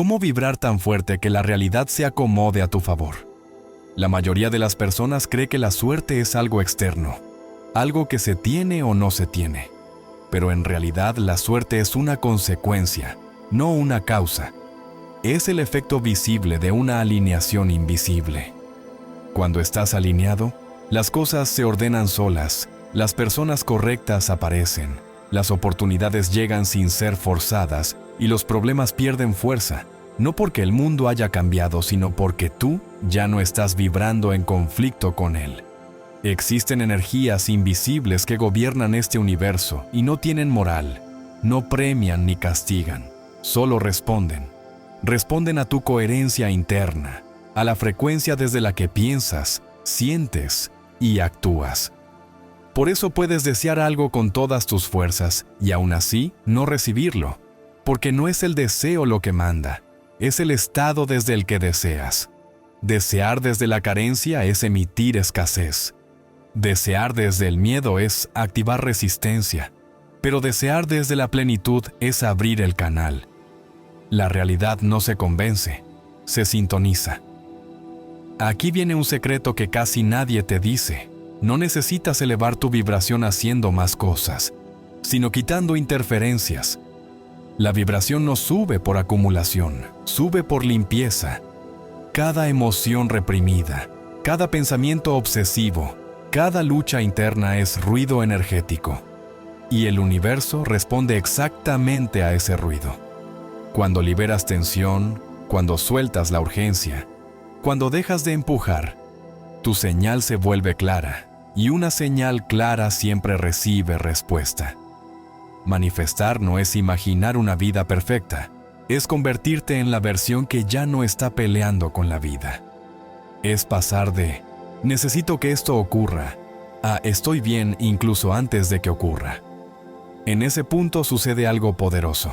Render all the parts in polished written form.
¿Cómo vibrar tan fuerte que la realidad se acomode a tu favor? La mayoría de las personas cree que la suerte es algo externo, algo que se tiene o no se tiene. Pero en realidad la suerte es una consecuencia, no una causa. Es el efecto visible de una alineación invisible. Cuando estás alineado, las cosas se ordenan solas, las personas correctas aparecen, las oportunidades llegan sin ser forzadas y los problemas pierden fuerza, no porque el mundo haya cambiado, sino porque tú ya no estás vibrando en conflicto con él. Existen energías invisibles que gobiernan este universo y no tienen moral, no premian ni castigan, solo responden. Responden a tu coherencia interna, a la frecuencia desde la que piensas, sientes y actúas. Por eso puedes desear algo con todas tus fuerzas y aún así no recibirlo, porque no es el deseo lo que manda, es el estado desde el que deseas. Desear desde la carencia es emitir escasez. Desear desde el miedo es activar resistencia, pero desear desde la plenitud es abrir el canal. La realidad no se convence, se sintoniza. Aquí viene un secreto que casi nadie te dice. No necesitas elevar tu vibración haciendo más cosas, sino quitando interferencias. La vibración no sube por acumulación, sube por limpieza. Cada emoción reprimida, cada pensamiento obsesivo, cada lucha interna es ruido energético. Y el universo responde exactamente a ese ruido. Cuando liberas tensión, cuando sueltas la urgencia, cuando dejas de empujar, tu señal se vuelve clara. Y una señal clara siempre recibe respuesta. Manifestar no es imaginar una vida perfecta, es convertirte en la versión que ya no está peleando con la vida. Es pasar de necesito que esto ocurra a estoy bien incluso antes de que ocurra. En ese punto sucede algo poderoso.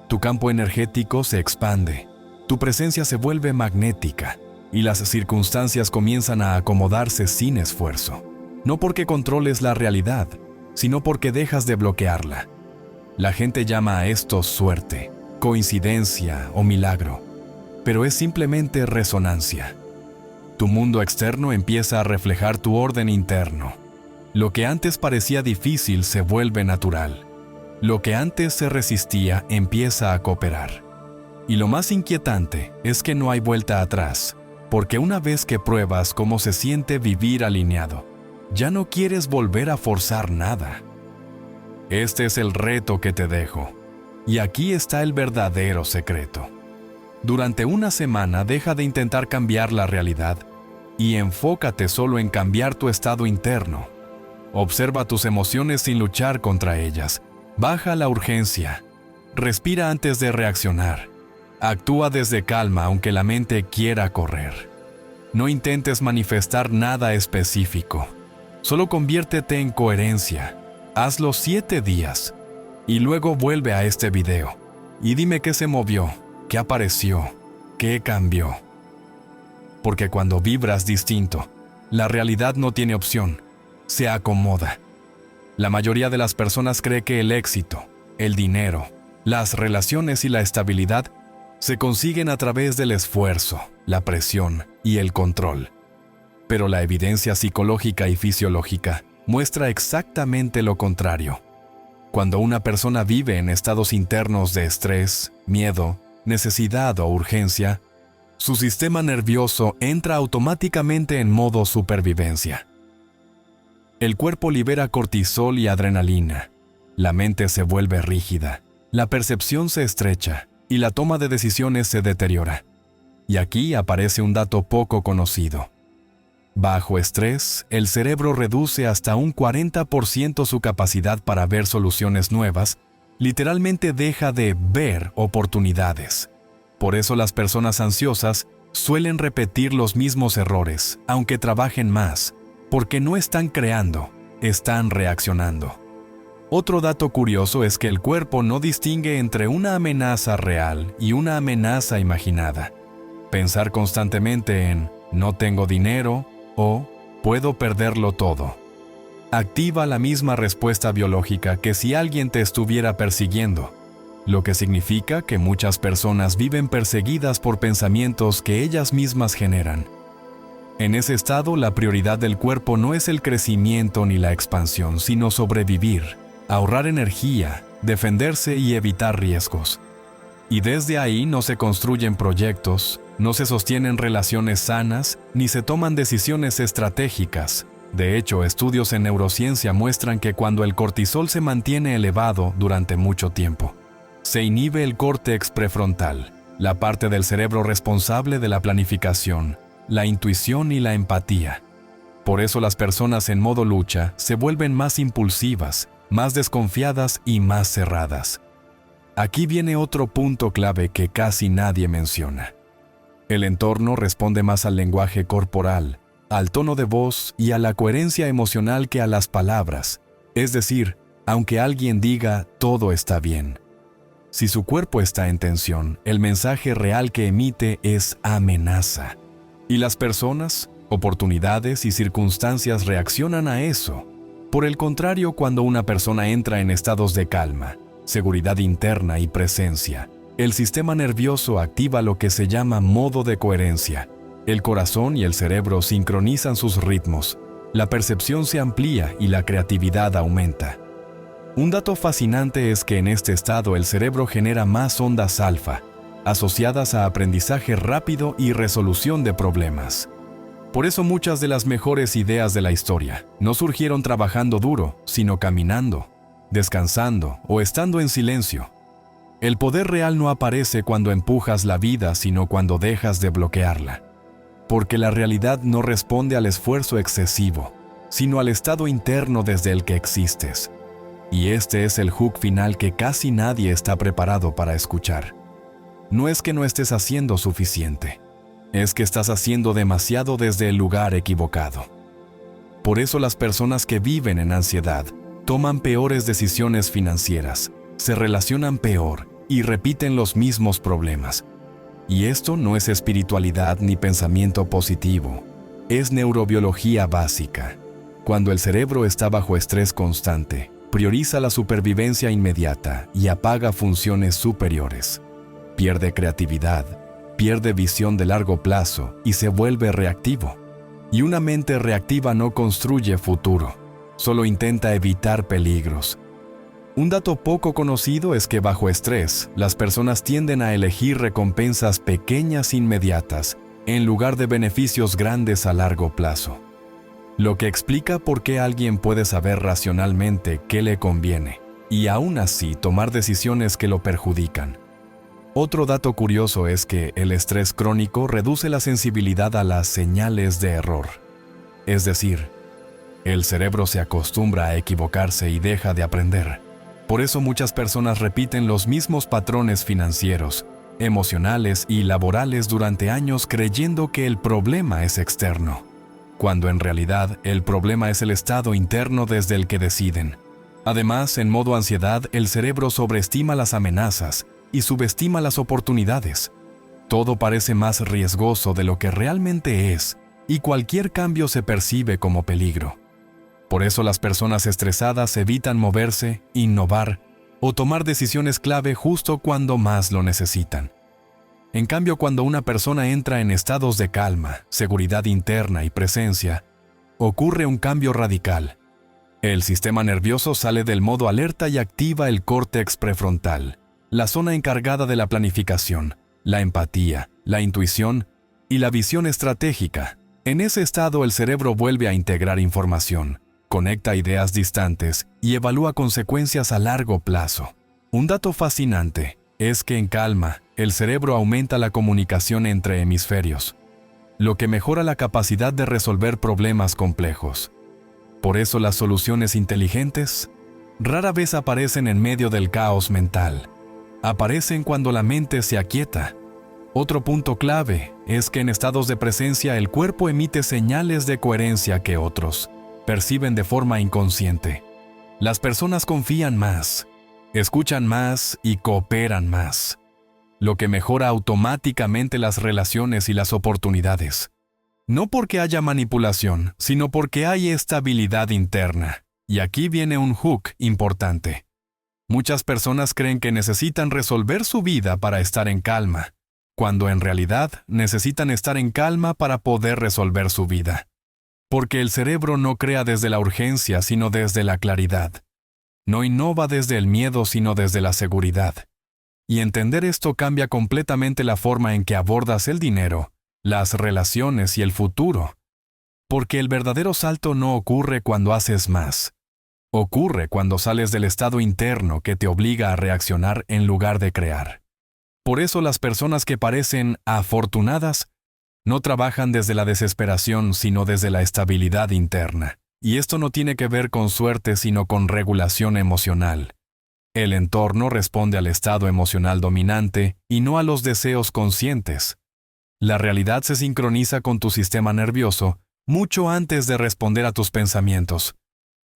Tu campo energético se expande, tu presencia se vuelve magnética y las circunstancias comienzan a acomodarse sin esfuerzo. No porque controles la realidad, sino porque dejas de bloquearla. La gente llama a esto suerte, coincidencia o milagro, pero es simplemente resonancia. Tu mundo externo empieza a reflejar tu orden interno. Lo que antes parecía difícil se vuelve natural. Lo que antes se resistía empieza a cooperar. Y lo más inquietante es que no hay vuelta atrás, porque una vez que pruebas cómo se siente vivir alineado, ya no quieres volver a forzar nada. Este es el reto que te dejo. Y aquí está el verdadero secreto. Durante una semana deja de intentar cambiar la realidad y enfócate solo en cambiar tu estado interno. Observa tus emociones sin luchar contra ellas. Baja la urgencia. Respira antes de reaccionar. Actúa desde calma aunque la mente quiera correr. No intentes manifestar nada específico. Solo conviértete en coherencia. Hazlo 7 días. Y luego vuelve a este video. Y dime qué se movió, qué apareció, qué cambió. Porque cuando vibras distinto, la realidad no tiene opción. Se acomoda. La mayoría de las personas cree que el éxito, el dinero, las relaciones y la estabilidad se consiguen a través del esfuerzo, la presión y el control. Pero la evidencia psicológica y fisiológica muestra exactamente lo contrario. Cuando una persona vive en estados internos de estrés, miedo, necesidad o urgencia, su sistema nervioso entra automáticamente en modo supervivencia. El cuerpo libera cortisol y adrenalina, la mente se vuelve rígida, la percepción se estrecha y la toma de decisiones se deteriora. Y aquí aparece un dato poco conocido. Bajo estrés, el cerebro reduce hasta un 40% su capacidad para ver soluciones nuevas, literalmente deja de ver oportunidades. Por eso las personas ansiosas suelen repetir los mismos errores, aunque trabajen más, porque no están creando, están reaccionando. Otro dato curioso es que el cuerpo no distingue entre una amenaza real y una amenaza imaginada. Pensar constantemente en no tengo dinero o puedo perderlo todo activa la misma respuesta biológica que si alguien te estuviera persiguiendo. lo que significa que muchas personas viven perseguidas por pensamientos que ellas mismas generan. En ese estado, la prioridad del cuerpo no es el crecimiento ni la expansión, sino sobrevivir, ahorrar energía, defenderse y evitar riesgos. Y desde ahí no se construyen proyectos, no se sostienen relaciones sanas, ni se toman decisiones estratégicas. De hecho, estudios en neurociencia muestran que cuando el cortisol se mantiene elevado durante mucho tiempo, se inhibe el córtex prefrontal, la parte del cerebro responsable de la planificación, la intuición y la empatía. Por eso las personas en modo lucha se vuelven más impulsivas, más desconfiadas y más cerradas. Aquí viene otro punto clave que casi nadie menciona. El entorno responde más al lenguaje corporal, al tono de voz y a la coherencia emocional que a las palabras. Es decir, aunque alguien diga todo está bien, si su cuerpo está en tensión, el mensaje real que emite es amenaza. Y las personas, oportunidades y circunstancias reaccionan a eso. Por el contrario, cuando una persona entra en estados de calma, seguridad interna y presencia, el sistema nervioso activa lo que se llama modo de coherencia. El corazón y el cerebro sincronizan sus ritmos, la percepción se amplía y la creatividad aumenta. Un dato fascinante es que en este estado el cerebro genera más ondas alfa, asociadas a aprendizaje rápido y resolución de problemas. Por eso muchas de las mejores ideas de la historia no surgieron trabajando duro, sino caminando, descansando o estando en silencio. El poder real no aparece cuando empujas la vida, sino cuando dejas de bloquearla. Porque la realidad no responde al esfuerzo excesivo, sino al estado interno desde el que existes. Y este es el hook final que casi nadie está preparado para escuchar. No es que no estés haciendo suficiente, es que estás haciendo demasiado desde el lugar equivocado. Por eso las personas que viven en ansiedad toman peores decisiones financieras, se relacionan peor y repiten los mismos problemas. Y esto no es espiritualidad ni pensamiento positivo, es neurobiología básica. Cuando el cerebro está bajo estrés constante, prioriza la supervivencia inmediata y apaga funciones superiores. Pierde creatividad, pierde visión de largo plazo y se vuelve reactivo. Y una mente reactiva no construye futuro, solo intenta evitar peligros. Un dato poco conocido es que bajo estrés, las personas tienden a elegir recompensas pequeñas inmediatas en lugar de beneficios grandes a largo plazo. Lo que explica por qué alguien puede saber racionalmente qué le conviene y aún así tomar decisiones que lo perjudican. Otro dato curioso es que el estrés crónico reduce la sensibilidad a las señales de error. Es decir, el cerebro se acostumbra a equivocarse y deja de aprender. Por eso muchas personas repiten los mismos patrones financieros, emocionales y laborales durante años creyendo que el problema es externo, cuando en realidad el problema es el estado interno desde el que deciden. Además, en modo ansiedad, el cerebro sobreestima las amenazas y subestima las oportunidades. Todo parece más riesgoso de lo que realmente es, y cualquier cambio se percibe como peligro. Por eso las personas estresadas evitan moverse, innovar o tomar decisiones clave justo cuando más lo necesitan. En cambio, cuando una persona entra en estados de calma, seguridad interna y presencia, ocurre un cambio radical. El sistema nervioso sale del modo alerta y activa el córtex prefrontal, la zona encargada de la planificación, la empatía, la intuición y la visión estratégica. En ese estado el cerebro vuelve a integrar información, conecta ideas distantes y evalúa consecuencias a largo plazo. Un dato fascinante es que en calma, el cerebro aumenta la comunicación entre hemisferios, lo que mejora la capacidad de resolver problemas complejos. Por eso las soluciones inteligentes rara vez aparecen en medio del caos mental. Aparecen cuando la mente se aquieta. Otro punto clave es que en estados de presencia el cuerpo emite señales de coherencia que otros perciben de forma inconsciente. Las personas confían más, escuchan más y cooperan más, lo que mejora automáticamente las relaciones y las oportunidades. No porque haya manipulación, sino porque hay estabilidad interna. Y aquí viene un hook importante. Muchas personas creen que necesitan resolver su vida para estar en calma, cuando en realidad necesitan estar en calma para poder resolver su vida. Porque el cerebro no crea desde la urgencia, sino desde la claridad. No innova desde el miedo, sino desde la seguridad. Y entender esto cambia completamente la forma en que abordas el dinero, las relaciones y el futuro. Porque el verdadero salto no ocurre cuando haces más. Ocurre cuando sales del estado interno que te obliga a reaccionar en lugar de crear. Por eso las personas que parecen afortunadas no trabajan desde la desesperación, sino desde la estabilidad interna. Y esto no tiene que ver con suerte, sino con regulación emocional. El entorno responde al estado emocional dominante y no a los deseos conscientes. La realidad se sincroniza con tu sistema nervioso mucho antes de responder a tus pensamientos.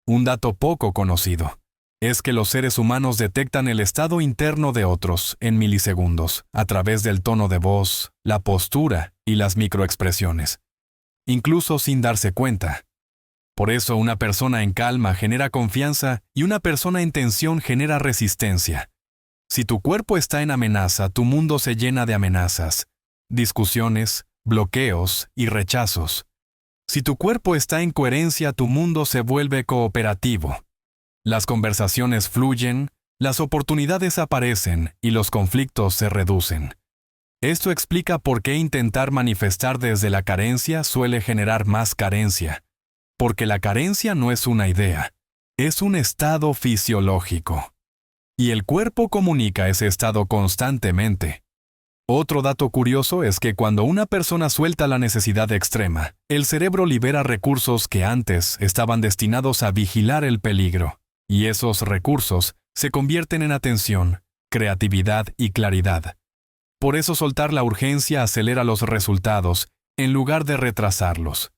Un dato poco conocido es que los seres humanos detectan el estado interno de otros en milisegundos, a través del tono de voz, la postura y las microexpresiones, incluso sin darse cuenta. Por eso una persona en calma genera confianza y una persona en tensión genera resistencia. Si tu cuerpo está en amenaza, tu mundo se llena de amenazas, discusiones, bloqueos y rechazos. Si tu cuerpo está en coherencia, tu mundo se vuelve cooperativo. Las conversaciones fluyen, las oportunidades aparecen y los conflictos se reducen. Esto explica por qué intentar manifestar desde la carencia suele generar más carencia. Porque la carencia no es una idea, es un estado fisiológico. Y el cuerpo comunica ese estado constantemente. Otro dato curioso es que cuando una persona suelta la necesidad extrema, el cerebro libera recursos que antes estaban destinados a vigilar el peligro. Y esos recursos se convierten en atención, creatividad y claridad. Por eso soltar la urgencia acelera los resultados, en lugar de retrasarlos.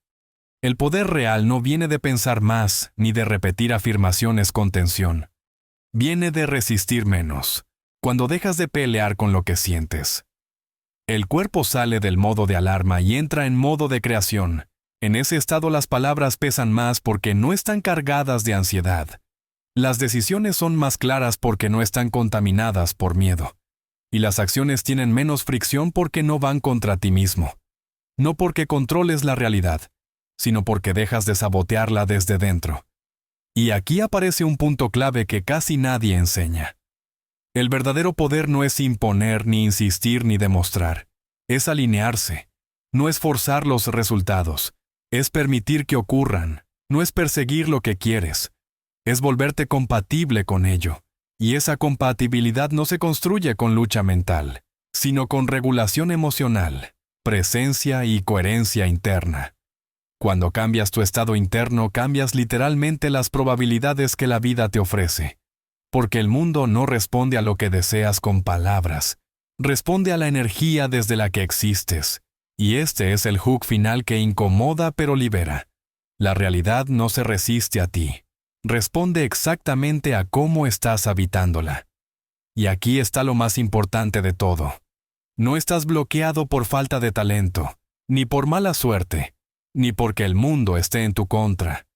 El poder real no viene de pensar más, ni de repetir afirmaciones con tensión. Viene de resistir menos, cuando dejas de pelear con lo que sientes. El cuerpo sale del modo de alarma y entra en modo de creación. En ese estado las palabras pesan más porque no están cargadas de ansiedad. Las decisiones son más claras porque no están contaminadas por miedo. Y las acciones tienen menos fricción porque no van contra ti mismo. No porque controles la realidad, sino porque dejas de sabotearla desde dentro. Y aquí aparece un punto clave que casi nadie enseña. El verdadero poder no es imponer, ni insistir, ni demostrar. Es alinearse. No es forzar los resultados. Es permitir que ocurran. No es perseguir lo que quieres. Es volverte compatible con ello. Y esa compatibilidad no se construye con lucha mental, sino con regulación emocional, presencia y coherencia interna. Cuando cambias tu estado interno, cambias literalmente las probabilidades que la vida te ofrece. Porque el mundo no responde a lo que deseas con palabras, responde a la energía desde la que existes. Y este es el hook final que incomoda pero libera. La realidad no se resiste a ti. Responde exactamente a cómo estás habitándola. Y aquí está lo más importante de todo. No estás bloqueado por falta de talento, ni por mala suerte, ni porque el mundo esté en tu contra.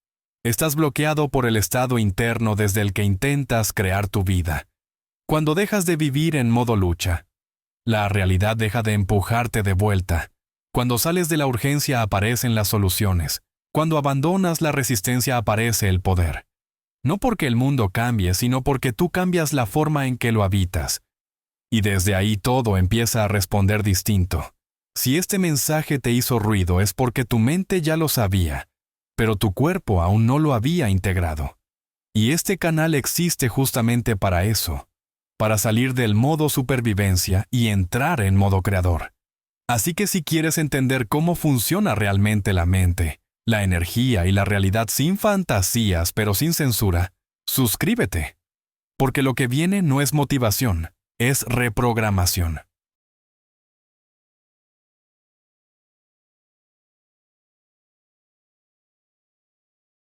Estás bloqueado por el estado interno desde el que intentas crear tu vida. Cuando dejas de vivir en modo lucha, la realidad deja de empujarte de vuelta. Cuando sales de la urgencia aparecen las soluciones. Cuando abandonas la resistencia aparece el poder. No porque el mundo cambie, sino porque tú cambias la forma en que lo habitas. Y desde ahí todo empieza a responder distinto. Si este mensaje te hizo ruido es porque tu mente ya lo sabía, pero tu cuerpo aún no lo había integrado. Y este canal existe justamente para eso, para salir del modo supervivencia y entrar en modo creador. Así que si quieres entender cómo funciona realmente la mente, la energía y la realidad sin fantasías pero sin censura, suscríbete. Porque lo que viene no es motivación, es reprogramación.